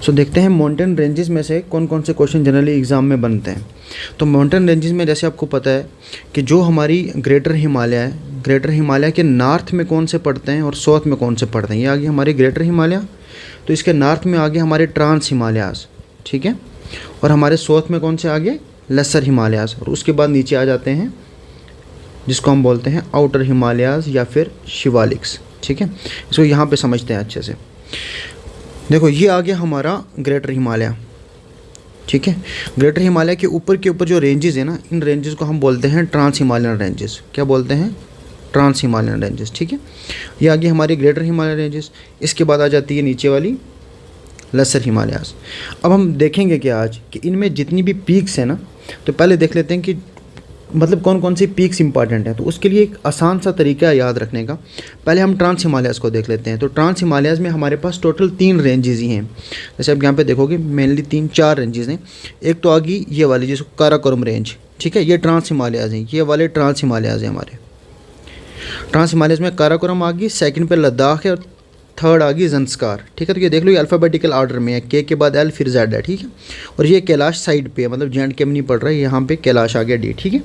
सो देखते हैं mountain ranges में से कौन कौन से क्वेश्चन जनरली एग्ज़ाम में बनते हैं। तो माउंटेन रेंजेस में जैसे आपको पता है कि जो हमारी ग्रेटर हिमालय है, ग्रेटर हिमालय के नॉर्थ में कौन से पड़ते हैं और साउथ में कौन से पड़ते हैं। ये आगे हमारे ग्रेटर हिमालय, तो इसके नॉर्थ में आगे हमारे ट्रांस हिमालयाज़, ठीक है, और हमारे साउथ में कौन से आगे लेसर हिमालयाज़, और उसके बाद नीचे आ जाते हैं जिसको हम बोलते हैं आउटर हिमालयाज़ या फिर शिवालिक्स, ठीक है। इसको यहाँ पे समझते हैं अच्छे से। देखो ये आ गया हमारा ग्रेटर हिमालय, ठीक है। ग्रेटर हिमालय के ऊपर जो रेंजेस है ना, इन रेंजेस को हम बोलते हैं ट्रांस हिमालयन रेंजेस। क्या बोलते हैं? ट्रांस हिमालयन रेंजेस, ठीक है। ये आ गई हमारी ग्रेटर हिमालय रेंजेस। इसके बाद आ जाती है नीचे वाली लेसर हिमालयाज़। अब हम देखेंगे कि आज कि इनमें जितनी भी पीक्स हैं ना, तो पहले देख लेते हैं कि मतलब कौन कौन सी पीक्स इंपॉर्टेंट है। तो उसके लिए एक आसान सा तरीका है याद रखने का। पहले हम ट्रांस हिमालयाज़ को देख लेते हैं। तो ट्रांस हिमालयाज़ में हमारे पास टोटल 3 रेंजेस ही हैं। जैसे आप यहाँ पे देखोगे मेनली 3-4 रेंजेस हैं। एक तो आ गई ये वाली जिसको काराकोरम रेंज, ठीक है, ये ट्रांस हिमालयाज़ हैं। ये वाले ट्रांस हिमालयाज़ हैं हमारे। ट्रांस हिमालयाज़ में काराकोरम आ गई, सेकंड पे लद्दाख है, और थर्ड आ गई ज़ंस्कार, ठीक है। तो ये देख लो, ये अल्फ़ाबेटिकल ऑर्डर में है, के के बाद एल फिर जेड है, ठीक है। और ये कैलाश साइड पे है, मतलब J&K में नहीं पड़ रहा है, यहाँ पे कैलाश आ गया डी, ठीक है।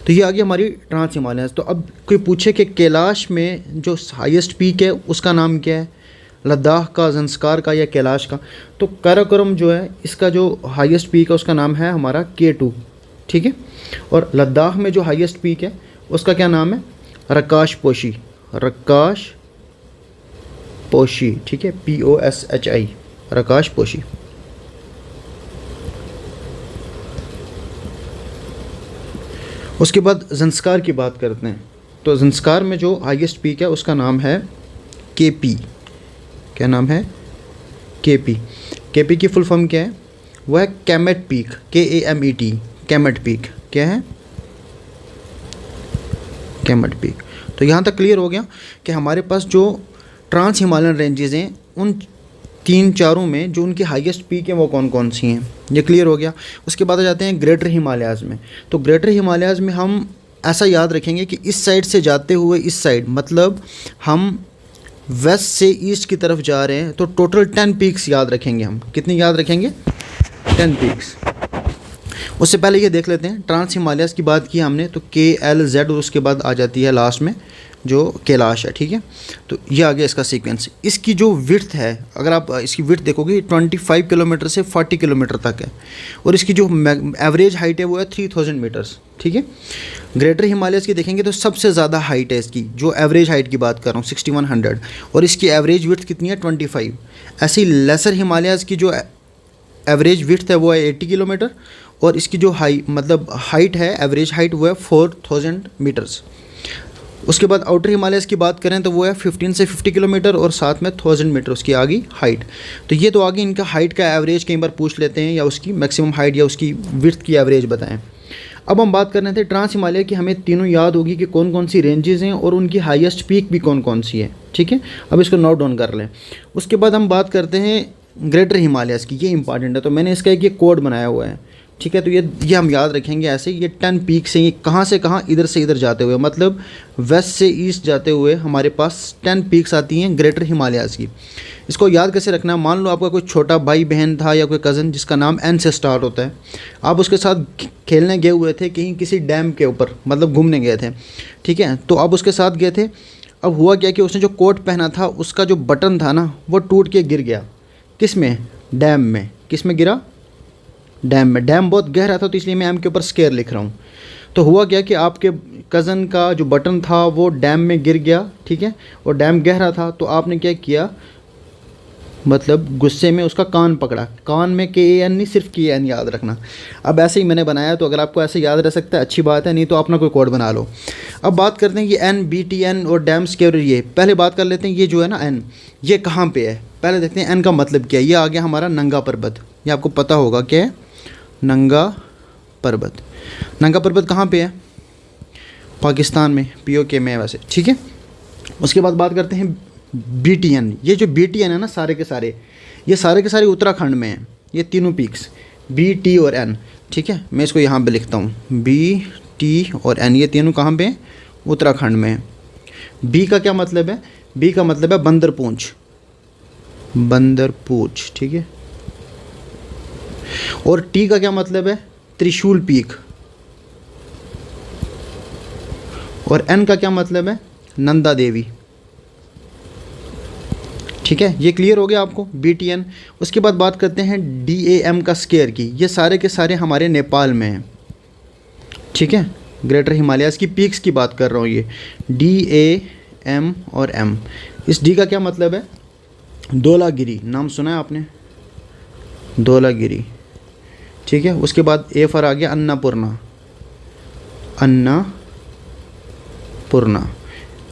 तो ये आ गई हमारी ट्रांस हिमालयाज़। तो अब कोई पूछे कि कैलाश में जो हाईएस्ट पीक है उसका नाम क्या है, लद्दाख का, ज़ंस्कार का या कैलाश का, तो काराकोरम जो है इसका जो हाईएस्ट पीक है उसका नाम है हमारा K2, ठीक है। और लद्दाख में जो हाईएस्ट पीक है उसका क्या नाम है, रकाश पोशी, रकाश पोशी, ठीक है, POSHI, रकाश पोशी। उसके बाद ज़ंस्कार की बात करते हैं। तो ज़ंस्कार में जो हाईएस्ट पीक है उसका नाम है KP। क्या नाम है? KP। KP की फुल फॉर्म क्या है? वह है कैमेट पीक, KAMET, कैमेट पीक। क्या है? कैमेट पीक। तो यहाँ तक क्लियर हो गया कि हमारे पास जो ट्रांस हिमालयन रेंजेस हैं उन 3-4 में जो उनकी हाईएस्ट पीक है वो कौन कौन सी हैं, ये क्लियर हो गया। उसके बाद आ जाते हैं ग्रेटर हिमालयाज़ में। तो ग्रेटर हिमालयाज़ में हम ऐसा याद रखेंगे कि इस साइड से जाते हुए इस साइड, मतलब हम वेस्ट से ईस्ट की तरफ जा रहे हैं, तो टोटल 10 पीक्स याद रखेंगे हम। कितनी याद रखेंगे? 10 पीक्स। उससे पहले ये देख लेते हैं, ट्रांस हिमालयाज़ की बात की हमने, तो KLZ, और उसके बाद आ जाती है लास्ट में जो कैलाश है, ठीक है। तो ये आ गया इसका सीक्वेंस। इसकी जो विड्थ है, अगर आप इसकी विड्थ देखोगे 25 किलोमीटर से 40 किलोमीटर तक है, और इसकी जो एवरेज हाइट है वो है 3000 मीटर्स, ठीक है। ग्रेटर हिमालयस की देखेंगे तो सबसे ज़्यादा हाइट है इसकी, जो एवरेज हाइट की बात कर रहा हूँ 6100, और इसकी एवरेज विड्थ कितनी है 25। ऐसी लेसर हिमालयस की जो एवरेज विड्थ है वो है 80 किलोमीटर, और इसकी जो हाइट है, एवरेज हाइट, वो है 4000 मीटर्स। उसके बाद आउटर हिमालयस की बात करें तो वो है 15 से 50 किलोमीटर, और साथ में 1000 मीटर उसकी आ गई हाइट। तो ये तो आगे इनका हाइट का एवरेज कई बार पूछ लेते हैं, या उसकी मैक्सिमम हाइट या उसकी विड्थ की एवरेज बताएं। अब हम बात कर रहे थे ट्रांस हिमालय की, हमें तीनों याद होगी कि कौन कौन सी रेंजेस हैं और उनकी हाईएस्ट पीक भी कौन कौन सी है, ठीक है। अब इसको नोट डाउन कर लें। उसके बाद हम बात करते हैं ग्रेटर हिमालयस की, ये इंपॉर्टेंट है। तो मैंने इसका एक ये कोड बनाया हुआ है, ठीक है। तो ये हम याद रखेंगे ऐसे। ये 10 पीक से ये कहाँ से कहाँ, इधर से इधर जाते हुए, मतलब वेस्ट से ईस्ट जाते हुए हमारे पास 10 पीक्स आती हैं ग्रेटर हिमालयाज़ की। इसको याद कैसे रखना है? मान लो आपका कोई छोटा भाई बहन था या कोई कज़न जिसका नाम N से स्टार्ट होता है, आप उसके साथ खेलने गए हुए थे कहीं किसी डैम के ऊपर, मतलब घूमने गए थे, ठीक है। तो आप उसके साथ गए थे। अब हुआ क्या कि उसने जो कोट पहना था उसका जो बटन था ना वो टूट के गिर गया। किस में? डैम में। किस में गिरा? डैम में। डैम बहुत गहरा था, तो इसलिए मैं एम के ऊपर स्केयर लिख रहा हूँ। तो हुआ क्या कि आपके कज़न का जो बटन था वो डैम में गिर गया, ठीक है, और डैम गहरा था। तो आपने क्या किया, मतलब गुस्से में उसका कान पकड़ा। कान में KAN नहीं, सिर्फ KN याद रखना। अब ऐसे ही मैंने बनाया, तो अगर आपको ऐसे याद रह सकता है अच्छी बात है, नहीं तो अपना कोई कोड बना लो। अब बात करते हैं ये NBTN और डैम स्केयर। ये पहले बात कर लेते हैं, ये जो है ना N, ये कहाँ पे है? पहले देखते हैं N का मतलब क्या है। ये आ गया हमारा नंगा पर्वत। ये आपको पता होगा क्या है? नंगा पर्वत। नंगा पर्वत कहाँ पे है? पाकिस्तान में, POK में है वैसे, ठीक है। उसके बाद बात करते हैं BTN। ये जो BTN है ना, सारे के सारे, ये सारे के सारे उत्तराखंड में हैं। ये तीनों पीक्स B, T और N, ठीक है। मैं इसको यहाँ पे लिखता हूँ, B, T और N, ये तीनों कहाँ पे हैं? उत्तराखंड में हैं। B का क्या मतलब है? B का मतलब है बंदर पूंछ, बंदर पूंछ, ठीक है। और टी का क्या मतलब है, त्रिशूल पीक। और एन का क्या मतलब है, नंदा देवी। ठीक है, ये क्लियर हो गया आपको, BTN। उसके बाद बात करते हैं DAM का स्केयर की। ये सारे के सारे हमारे नेपाल में हैं। ठीक है, ग्रेटर हिमालयाज़ की पीक्स की बात कर रहा हूँ। ये DAM और M। इस D का क्या मतलब है, धौलागिरी, नाम सुना है आपने, धौलागिरी। ठीक है, उसके बाद A फॉर आ गया अन्नपूर्णा, अन्नपूर्णा।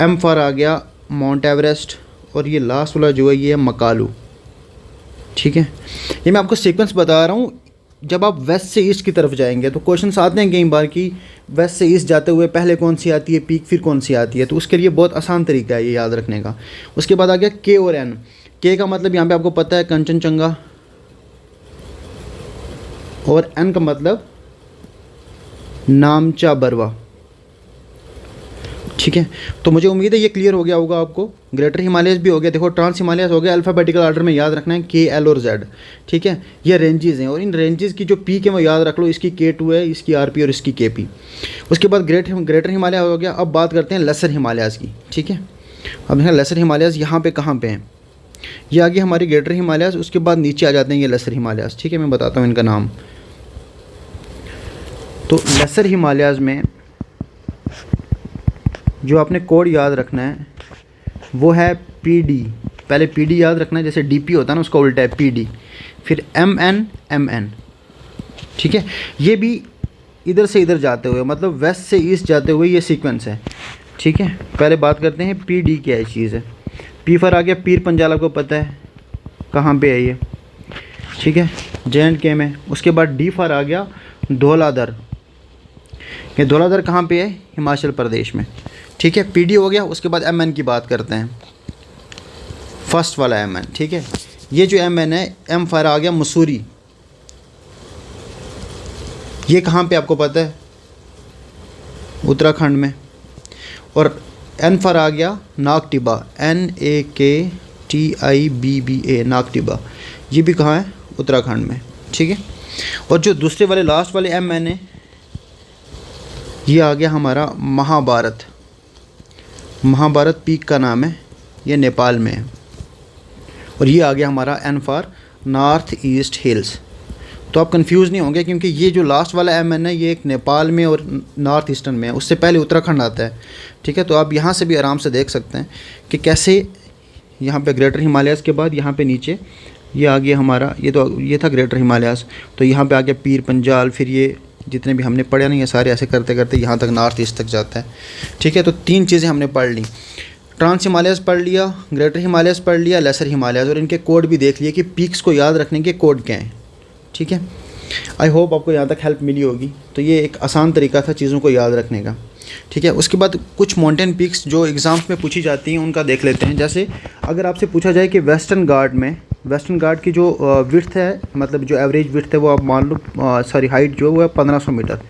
M फॉर आ गया माउंट एवरेस्ट। और ये लास्ट वाला जो है ये है मकालू। ठीक है, ये मैं आपको सीक्वेंस बता रहा हूँ। जब आप वेस्ट से ईस्ट की तरफ जाएंगे तो क्वेश्चंस आते हैं कई बार कि वेस्ट से ईस्ट जाते हुए पहले कौन सी आती है पीक, फिर कौन सी आती है। तो उसके लिए बहुत आसान तरीका है ये याद रखने का। उसके बाद आ गया K और N। K का मतलब यहाँ पे आपको पता है कंचनजंगा, और N का मतलब नामचा बरवा। ठीक है, तो मुझे उम्मीद है ये क्लियर हो गया होगा आपको। ग्रेटर हिमालयस भी हो गया, देखो ट्रांस हिमालयस हो गया। अल्फ़ाबेटिकल ऑर्डर में याद रखना है K, L और Z। ठीक है, ये रेंजेस हैं और इन रेंजेस की जो पीक है वो याद रख लो। इसकी K2 है, इसकी RP और इसकी KP। उसके बाद ग्रेटर हिमालय हो गया। अब बात करते हैं लेसर हिमालयाज़ की। ठीक है, अब देखिए लेसर हिमालयाज़ यहाँ पे कहाँ पे हैं। ये आगे हमारी ग्रेटर हिमालयाज़, उसके बाद नीचे आ जाते हैं ये लेसर हिमालयाज़। ठीक है, मैं बताता हूँ इनका नाम। तो लेसर हिमालयाज़ में जो आपने कोड याद रखना है वो है PD। पहले PD याद रखना है, जैसे DP होता है ना उसका उल्टा है PD, फिर MN। ठीक है, ये भी इधर से इधर जाते हुए, मतलब वेस्ट से ईस्ट जाते हुए ये सीक्वेंस है। ठीक है, पहले बात करते हैं PD क्या है चीज़ है। P फॉर आ गया पीर पंजाल, आपको पता है कहाँ पे है ये। ठीक है, J&K में। उसके बाद D फॉर आ गया धौलाधर। ये धौलाधर कहाँ पे है, हिमाचल प्रदेश में। ठीक है, PD हो गया। उसके बाद MN की बात करते हैं, फर्स्ट वाला MN। ठीक है, ये जो MN है, M फॉर आ गया मसूरी। ये कहाँ पे आपको पता है, उत्तराखंड में। और N फॉर आ गया नागटिबा, NAKTIBBA, नागटिबा। ये भी कहाँ है, उत्तराखंड में। ठीक है, और जो दूसरे वाले लास्ट वाले MN है, ये आ गया हमारा महाभारत। महाभारत पीक का नाम है, ये नेपाल में है। और ये आ गया हमारा N for north east hills. तो आप कंफ्यूज नहीं होंगे क्योंकि ये जो लास्ट वाला MN है ये एक नेपाल में और नॉर्थ ईस्टर्न में है, उससे पहले उत्तराखंड आता है। ठीक है, तो आप यहाँ से भी आराम से देख सकते हैं कि कैसे यहाँ पे ग्रेटर हिमालयाज़ के बाद यहाँ पे नीचे ये आ गया हमारा, ये था ग्रेटर हिमालयाज़। तो यहाँ पे आ गया पीर पंजाल, फिर ये जितने भी हमने पढ़े ना ये सारे ऐसे करते करते यहाँ तक नॉर्थ ईस्ट तक जाता है। ठीक है, तो 3 चीज़ें हमने पढ़ ली, ट्रांस हिमालयाज़ पढ़ लिया, ग्रेटर हिमालयाज़ पढ़ लिया, लेसर हिमालयाज़, और इनके कोड भी देख लिए कि पीक्स को याद रखने के कोड क्या हैं। ठीक है, आई होप आपको यहाँ तक हेल्प मिली होगी। तो ये एक आसान तरीका था चीज़ों को याद रखने का। ठीक है, उसके बाद कुछ माउंटेन पीक्स जो एग्ज़ाम्स में पूछी जाती हैं उनका देख लेते हैं। जैसे अगर आपसे पूछा जाए कि वेस्टर्न घाट में, वेस्टर्न घाट की जो विड्थ है, मतलब जो एवरेज विड्थ है वो आप मान लो हाइट जो वो है 1500 मीटर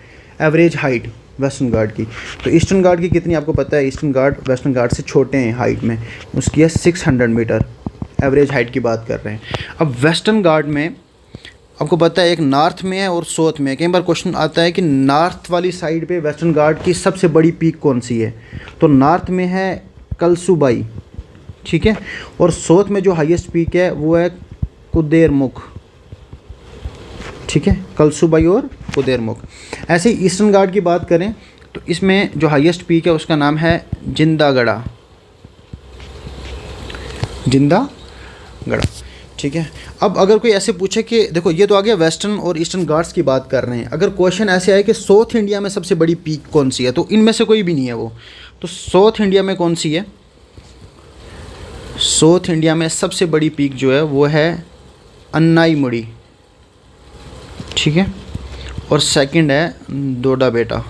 एवरेज हाइट वेस्टर्न घाट की। तो ईस्टर्न घाट की कितनी आपको पता है, ईस्टर्न घाट वेस्टर्न घाट से छोटे हैं हाइट में, उसकी है 600 मीटर एवरेज हाइट की बात कर रहे हैं। अब वेस्टर्न घाट में आपको पता है एक नॉर्थ में है और साउथ में है। कई बार क्वेश्चन आता है कि नॉर्थ वाली साइड पे वेस्टर्न घाट की सबसे बड़ी पीक कौन सी है, तो नॉर्थ में है कलसूबाई। ठीक है, और साउथ में जो हाईएस्ट पीक है वो है कुदेरमुख। ठीक है, कलसूबाई और कुदेरमुख। ऐसे ही ईस्टर्न घाट की बात करें तो इसमें जो हाईएस्ट पीक है उसका नाम है जिंदागढ़ा, जिंदागढ़ा। ठीक है, अब अगर कोई ऐसे पूछे कि देखो ये तो आ गया वेस्टर्न और ईस्टर्न घाट्स की बात कर रहे हैं, अगर क्वेश्चन ऐसे आए कि साउथ इंडिया में सबसे बड़ी पीक कौन सी है, तो इनमें से कोई भी नहीं है वो। तो साउथ इंडिया में कौन सी है, साउथ इंडिया में सबसे बड़ी पीक जो है वो है अन्नाईमुड़ी। ठीक है, और सेकंड है डोडा बेटा।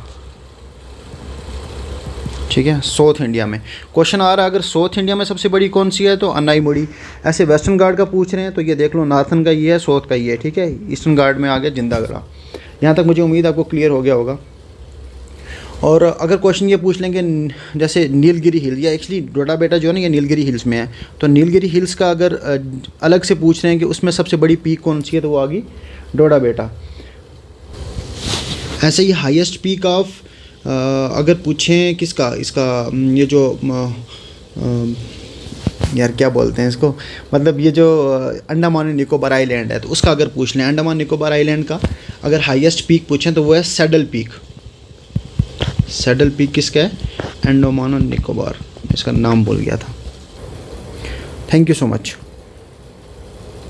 ठीक है, साउथ इंडिया में क्वेश्चन आ रहा है अगर साउथ इंडिया में सबसे बड़ी कौन सी है तो अन्नाईमुड़ी। ऐसे वेस्टर्न घाट का पूछ रहे हैं तो ये देख लो नॉर्थन का ये है, साउथ का ये है। ठीक है, ईस्टर्न घाट में आ गया जिंदागढ़ा। यहाँ तक मुझे उम्मीद आपको क्लियर हो गया होगा। और अगर क्वेश्चन ये पूछ लेंगे जैसे नीलगिरी हिल, या एक्चुअली डोडा बेटा जो है ना ये नीलगिरी हिल्स में है, तो नीलगिरी हिल्स का अगर अलग से पूछ रहे हैं कि उसमें सबसे बड़ी पीक कौन सी है, तो वो आ गई डोडा बेटा। ऐसे ही हाईएस्ट पीक ऑफ अगर पूछें किसका, इसका ये जो यार क्या बोलते हैं इसको, मतलब ये जो अंडमान एंड निकोबार आइलैंड है, तो उसका अगर पूछ लें अंडमान निकोबार आइलैंड का अगर हाईएस्ट पीक पूछें तो वो है सैडल पीक। सैडल पीक किसका है? अंडमान एंड निकोबार, इसका नाम भूल गया था। Thank you so much.